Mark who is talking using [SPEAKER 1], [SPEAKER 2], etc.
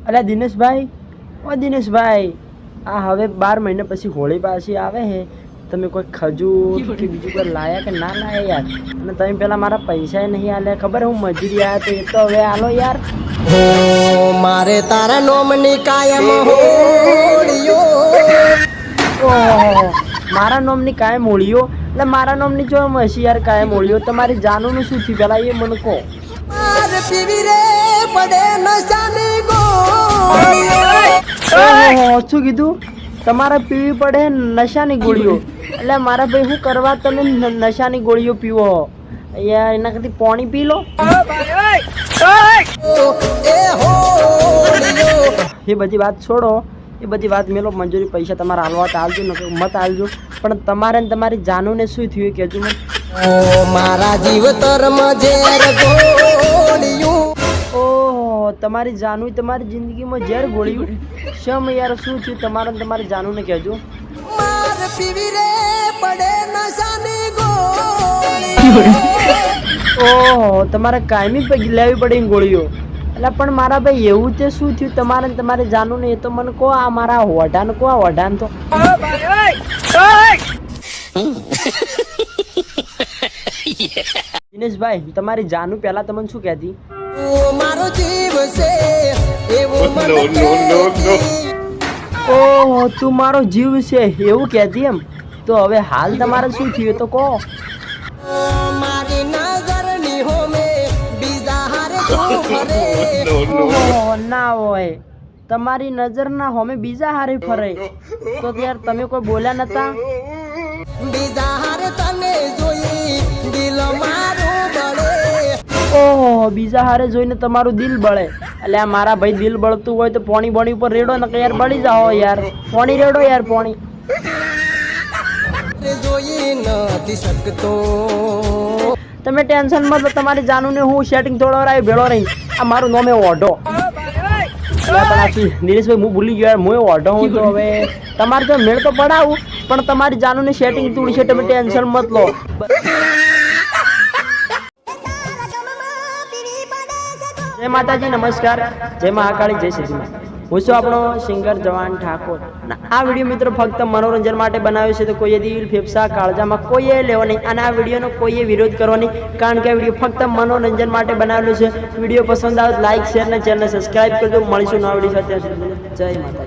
[SPEAKER 1] અલ્યા દિનેશભાઈ, ઓ દિનેશભાઈ, આ હવે 12 મહિના પછી હોળી પાછી આવે હે, તમે કોઈ ખજૂર કે બીજું કોઈ લાયા કે ના લાયા યાર? અને તમે પેલા મારા પૈસા નહીં આલ્યા, ખબર હું મજૂરી આવ્યા તો એ તો હવે આલો યાર.
[SPEAKER 2] મારે તારા નોમની કાયમ હોળીઓ.
[SPEAKER 1] ઓહો, મારા નોમની કાયમ હોળીઓ? એટલે મારા નોમની જો હશે યાર કાયમ હોળીઓ? તમારી જાનુનું શું થયું પેલા એ મને કહો.
[SPEAKER 2] પીવી રે પડે નશાની ગોળીઓ.
[SPEAKER 1] ઓહો, શું કીધું? તમારે પીવી પડે નશાની ગોળીઓ? એટલે મારા ભાઈ શું કરવા તમે નશાની ગોળીઓ પીવો યાર? એના કરતી પાણી પી લો. એ બધી વાત છોડો, એ બધી વાત મેલો. મંજૂરી પૈસા તમારે હાલવા તો હાલજો, મત હાલજો. પણ તમારે ને તમારી જાનુને શું થયું કહેજો મને.
[SPEAKER 2] મારા જીવતરમાં ઝેર ગોળ્યું.
[SPEAKER 1] ઓહો, તમારી જાનુ તમારી જિંદગીમાં ઝેર ગોળ્યું? શમ યાર, શું થયું તમારે ને તમારી જાનુને કહેજો.
[SPEAKER 2] મારે પીવી રે પડે નશાની ગોળીઓ.
[SPEAKER 1] ઓહો, તમારે કાયમી લેવી પડે ગોળીઓ? એટલે પણ મારા ભાઈ એવું તે શું થયું તમારે ને તમારી જાનુને? એ તો મને કહો. આ મારા વઢાને કહો, આ વઢાને તો. દિનેશભાઈ, તમારી જાનુ પહેલા તમને શું કહેતી?
[SPEAKER 2] મારો જીવ છે એવો
[SPEAKER 1] ઓહો, તું મારો જીવ છે એવું કહેતી એમ? તો હવે હાલ તમારે શું થયું તો કહો.
[SPEAKER 2] મારી નજરની હોમે બીજા હારે તું ફરે.
[SPEAKER 1] ઓહો, ના હોય, તમારી નજર ના હોમે બીજા હારે ફરે તો યાર તમે કોઈ બોલ્યા નતા?
[SPEAKER 2] બીજા હારે તને જોઈ દિલ મારું બળે.
[SPEAKER 1] ઓહો, બીજા હારે જોઈને તમારું દિલ બળે? એટલે આ મારા ભાઈ દિલ બળતું હોય તો પોણી બોણી ઉપર રેડો ને યાર, બળી જાઓ યાર. પોણી રેડો યાર, પોણી.
[SPEAKER 2] જોઈ નથી શકતો.
[SPEAKER 1] તમે ટેન્શન મત લો, તમારી જાનુને હું સેટિંગ થોડો ભેળો રહી. આ મારું નામ એ ઓઢો. દિનેશભાઈ, હું ભૂલી ગયો યાર, હું ઓઢો હું. તો હવે તમારે જો મેળ તો પડાવું, પણ તમારી જાનુને સેટિંગ તૂડશે, તમે ટેન્શન મત લો. જય માતાજી, નમસ્કાર, જય મહાકાળી, જય શ્રી કૃષ્ણ. હું છું આપણો સિંગર જવાન ઠાકોર. આ વિડીયો મિત્રો ફક્ત મનોરંજન માટે બનાવ્યો છે, તો કોઈએ દિલ ફેફસા કાળજામાં કોઈએ લેવો નહીં, અને આ વિડીયોનો કોઈએ વિરોધ કરવો નહીં, કારણ કે આ વિડીયો ફક્ત મનોરંજન માટે બનાવેલો છે. વિડીયો પસંદ આવે લાઈક, શેર અને ચેનલને સબસ્ક્રાઈબ કરજો. મળીશું નવા વિડીયો સાથે. જય માતા.